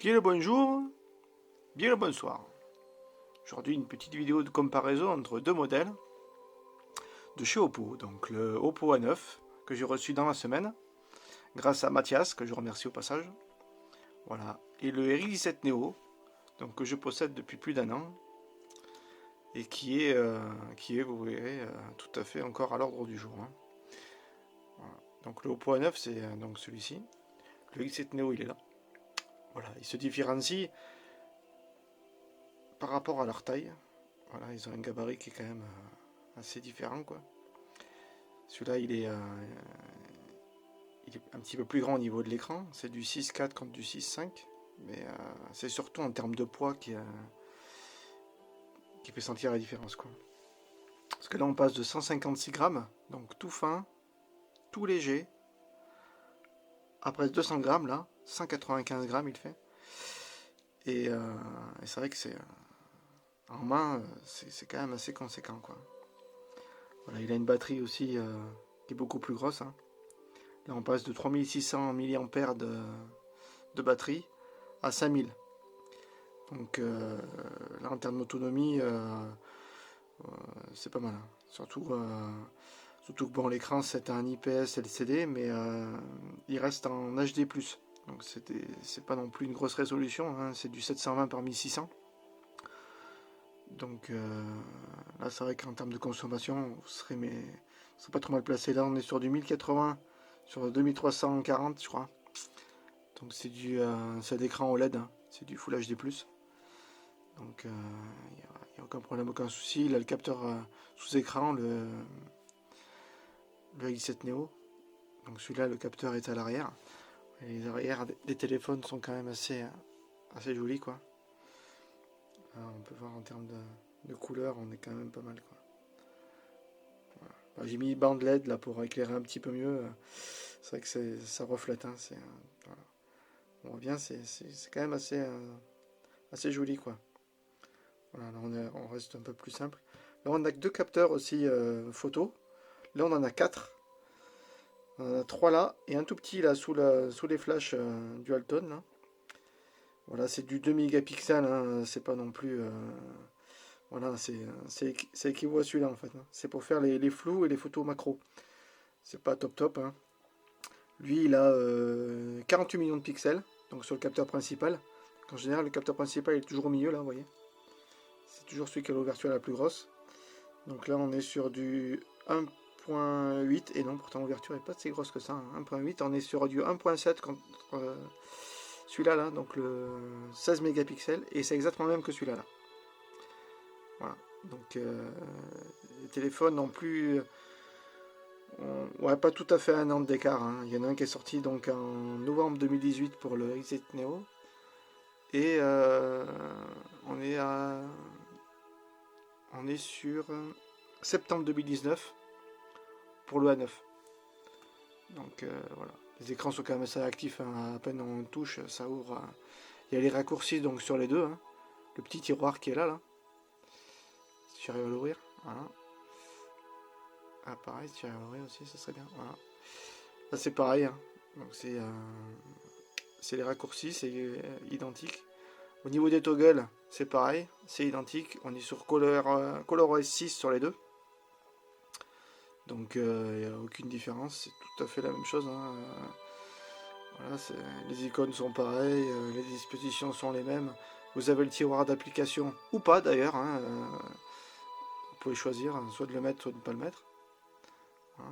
Bien le bonjour, bien le bonsoir. Aujourd'hui une petite vidéo de comparaison entre deux modèles de chez Oppo. Donc le Oppo A9 que j'ai reçu dans la semaine, grâce à Mathias, que je remercie au passage. Voilà. Et le RX17 Neo, donc que je possède depuis plus d'un an. Et qui est, vous verrez, tout à fait encore à l'ordre du jour. Hein. Voilà. Donc le Oppo A9 c'est donc celui-ci. Le RX7 Neo il est là. Voilà, il se différencie par rapport à leur taille. Voilà, ils ont un gabarit qui est quand même assez différent, quoi. Celui-là, il est un petit peu plus grand au niveau de l'écran. C'est du 6.4 contre du 6.5. Mais c'est surtout en termes de poids qui fait sentir la différence, quoi. Parce que là, on passe de 156 grammes, donc tout fin, tout léger, à presque 200 grammes, là. 195 grammes, il fait. Et c'est vrai que c'est en main, c'est quand même assez conséquent, quoi. Voilà, il a une batterie aussi qui est beaucoup plus grosse. Hein. Là, on passe de 3600 mAh de batterie à 5000. Donc là, en termes d'autonomie, c'est pas mal. Hein. Surtout que bon, l'écran c'est un IPS LCD, mais il reste en HD+. Donc c'est pas non plus une grosse résolution, hein. C'est du 720 par 1600. Donc là, c'est vrai qu'en termes de consommation, vous serez pas trop mal placé. Là, on est sur du 1080 sur 2340, je crois. Donc c'est d'écran OLED, hein. C'est du Full HD+. Donc il n'y a aucun problème, aucun souci. Il a le capteur sous écran, le i7 Neo. Donc celui-là, le capteur est à l'arrière. Les arrières des téléphones sont quand même assez jolis, quoi. Alors, on peut voir en termes de couleur, on est quand même pas mal, quoi. Voilà. Bah, j'ai mis bande LED là pour éclairer un petit peu mieux. C'est vrai que ça reflète. Hein. Voilà. On voit bien, c'est quand même assez joli, quoi. Voilà, là on reste un peu plus simple. Là on a que deux capteurs aussi photo. Là on en a quatre. On en a trois là et un tout petit là sous les flashs du Alton. Là. Voilà, c'est du 2 mégapixels. Hein, c'est pas non plus. Voilà, c'est équivaut à celui-là en fait. Hein. C'est pour faire les flous et les photos macro. C'est pas top. Hein. Lui il a 48 millions de pixels. Donc sur le capteur principal. En général, le capteur principal est toujours au milieu là, vous voyez. C'est toujours celui qui a l'ouverture la plus grosse. Donc là, on est sur du 1.8 et non, pourtant l'ouverture n'est pas si grosse que ça. Hein. 1.8, on est sur du 1.7 contre celui-là, là, donc le 16 mégapixels et c'est exactement le même que celui-là. Là. Voilà. Donc les téléphones non plus, ouais, pas tout à fait un an d'écart. Hein. Il y en a un qui est sorti donc en novembre 2018 pour le RX7 Neo et on est sur septembre 2019 pour le A9. Donc voilà. Les écrans sont quand même assez actifs, hein. À peine on touche, ça ouvre. Il y a les raccourcis donc sur les deux. Hein. Le petit tiroir qui est là. Si j'arrive à l'ouvrir. Voilà. Ah pareil, si j'arrive à l'ouvrir aussi, ça serait bien. Voilà. Là c'est pareil. Hein. Donc c'est les raccourcis, c'est identique. Au niveau des toggles, c'est pareil, c'est identique. On est sur ColorOS 6 sur les deux. Donc il n'y a aucune différence, c'est tout à fait la même chose. Hein. Voilà, les icônes sont pareilles, les dispositions sont les mêmes. Vous avez le tiroir d'application ou pas d'ailleurs. Hein, vous pouvez choisir hein, soit de le mettre, soit de ne pas le mettre. Voilà.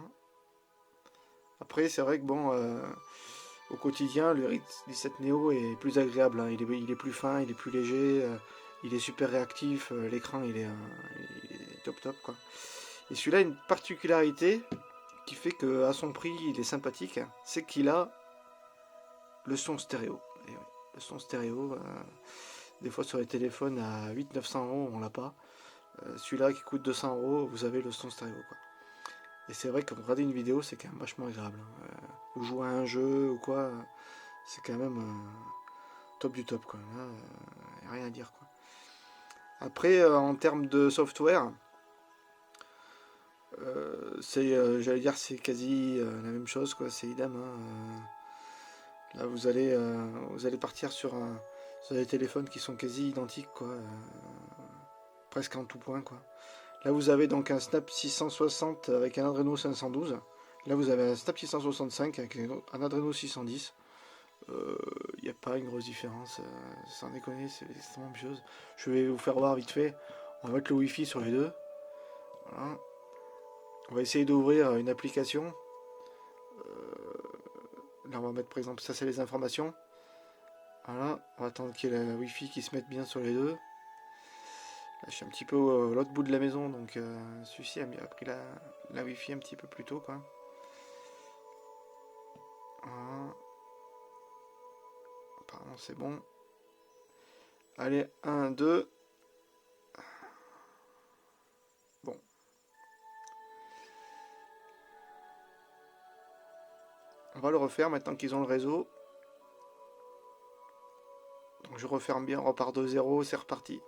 Après, c'est vrai que bon, au quotidien, le RX17 Neo est plus agréable. Hein. Il est plus fin, il est plus léger, il est super réactif. L'écran, il est top, quoi. Et celui-là a une particularité qui fait qu'à son prix, il est sympathique. C'est qu'il a le son stéréo. Et oui, le son stéréo, des fois sur les téléphones à 800-900 €, on l'a pas. Celui-là qui coûte 200 €, vous avez le son stéréo. Quoi. Et c'est vrai que regarder une vidéo, c'est quand même vachement agréable. Ou jouer à un jeu ou quoi, c'est quand même top du top. Quoi. Là, y a rien à dire. Quoi. Après, en termes de software, j'allais dire, c'est quasi la même chose. Quoi. C'est idem. Hein. Là, vous allez partir sur C'est des téléphones qui sont quasi identiques, quoi. Presque en tout point, quoi. Là, vous avez donc un Snap 660 avec un Adreno 512. Là, vous avez un Snap 665 avec un Adreno 610. Il n'y a pas une grosse différence. Sans déconner, c'est exactement la même chose. Je vais vous faire voir vite fait. On va mettre le Wi-Fi sur les deux. Voilà. On va essayer d'ouvrir une application. Là, on va mettre par exemple, ça c'est les informations. Voilà, on va attendre qu'il y ait la Wi-Fi qui se mette bien sur les deux. Là, je suis un petit peu à l'autre bout de la maison, donc celui-ci a pris la Wi-Fi un petit peu plus tôt, quoi. Voilà. Apparemment, c'est bon. Allez, 1, 2. Bon. On va le refaire maintenant qu'ils ont le réseau. Donc je referme bien, on repart de 0, c'est reparti.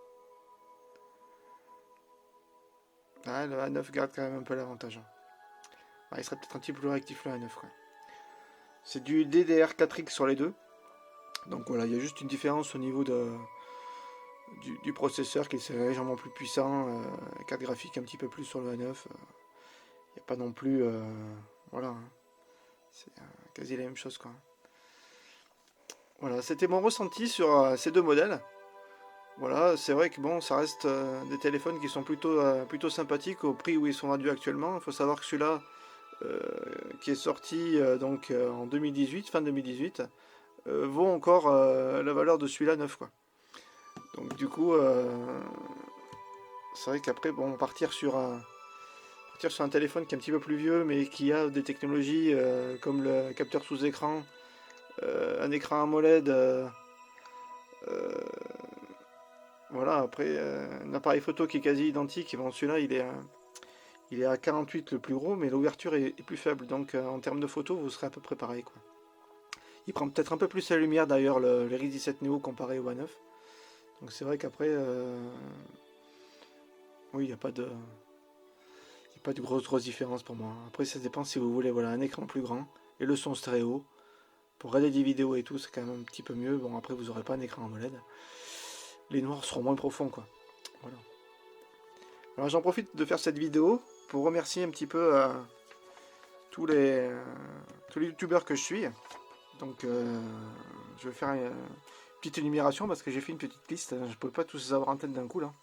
Ah, le A9 garde quand même un peu l'avantage. Ah, il serait peut-être un petit peu plus réactif le A9, quoi. C'est du DDR4X sur les deux. Donc voilà, il y a juste une différence au niveau du processeur qui est légèrement plus puissant. Carte graphique un petit peu plus sur le A9. Il n'y a pas non plus... voilà. Hein. C'est quasi la même chose, quoi. Voilà, c'était mon ressenti sur ces deux modèles. Voilà, c'est vrai que bon, ça reste des téléphones qui sont plutôt sympathiques au prix où ils sont vendus actuellement. Il faut savoir que celui-là, qui est sorti donc en 2018, fin 2018, vaut encore la valeur de celui-là neuf, quoi. Donc du coup, c'est vrai qu'après, bon, partir sur un téléphone qui est un petit peu plus vieux, mais qui a des technologies comme le capteur sous écran, un écran AMOLED. Voilà, après, un appareil photo qui est quasi identique, bon, celui-là il est à 48 le plus gros, mais l'ouverture est plus faible, donc en termes de photos, vous serez à peu près pareil, quoi. Il prend peut-être un peu plus la lumière d'ailleurs, le Redmi 17 Neo comparé au A9. Donc c'est vrai qu'après, oui, il n'y a pas de grosse différence pour moi. Après, ça dépend si vous voulez, voilà, un écran plus grand et le son stéréo. Pour regarder des vidéos et tout, c'est quand même un petit peu mieux. Bon, après, vous n'aurez pas un écran AMOLED. Les noirs seront moins profonds, quoi. Voilà. Alors j'en profite de faire cette vidéo pour remercier un petit peu tous les youtubeurs que je suis. Donc je vais faire une petite énumération parce que j'ai fait une petite liste. Je ne pouvais pas tous les avoir en tête d'un coup là.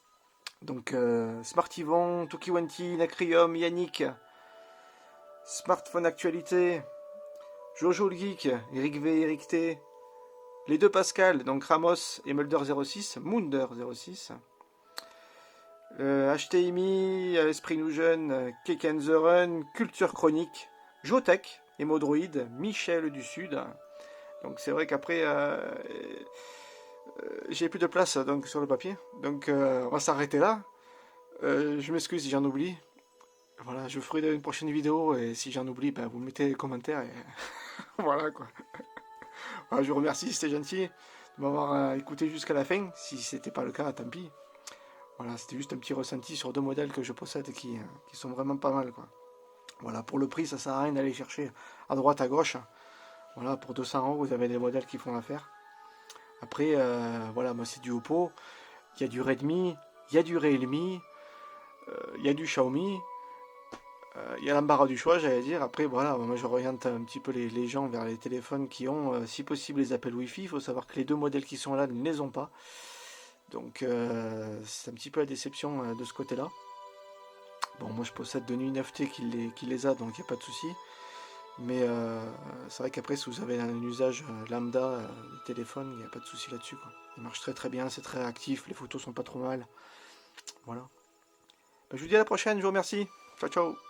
Donc Smartivon, Tukiwanti, Nacrium, Yannick, Smartphone Actualité, Jojo le Geek, Eric V, Eric T, les deux Pascal, donc Ramos et Mulder06, Munder06. HTMI, Esprit Nous Jeune, Keken The Run, Culture Chronique, Jotech, Hémodroïde, Michel du Sud. Donc c'est vrai qu'après j'ai plus de place donc sur le papier. Donc on va s'arrêter là. Je m'excuse si j'en oublie. Voilà, je ferai une prochaine vidéo et si j'en oublie, ben, vous mettez les commentaires et voilà quoi. Voilà, je vous remercie, c'était gentil de m'avoir écouté jusqu'à la fin. Si c'était pas le cas, tant pis. Voilà, c'était juste un petit ressenti sur deux modèles que je possède et qui sont vraiment pas mal, quoi. Voilà, pour le prix, ça sert à rien d'aller chercher à droite, à gauche. Voilà, pour 200 €, vous avez des modèles qui font l'affaire. Après, voilà, moi c'est du Oppo, il y a du Redmi, il y a du Realme, il y a du Xiaomi, il y a l'embarras du choix, j'allais dire. Après, voilà, moi je oriente un petit peu les gens vers les téléphones qui ont, si possible, les appels Wi-Fi. Il faut savoir que les deux modèles qui sont là ne les ont pas. Donc c'est un petit peu la déception de ce côté-là. Bon, moi je possède de Nuit 9T qui les a, donc il n'y a pas de souci. Mais c'est vrai qu'après, si vous avez un usage lambda du téléphone, il n'y a pas de souci là-dessus, quoi. Il marche très très bien, c'est très réactif, les photos sont pas trop mal. Voilà. Ben, je vous dis à la prochaine, je vous remercie. Ciao ciao.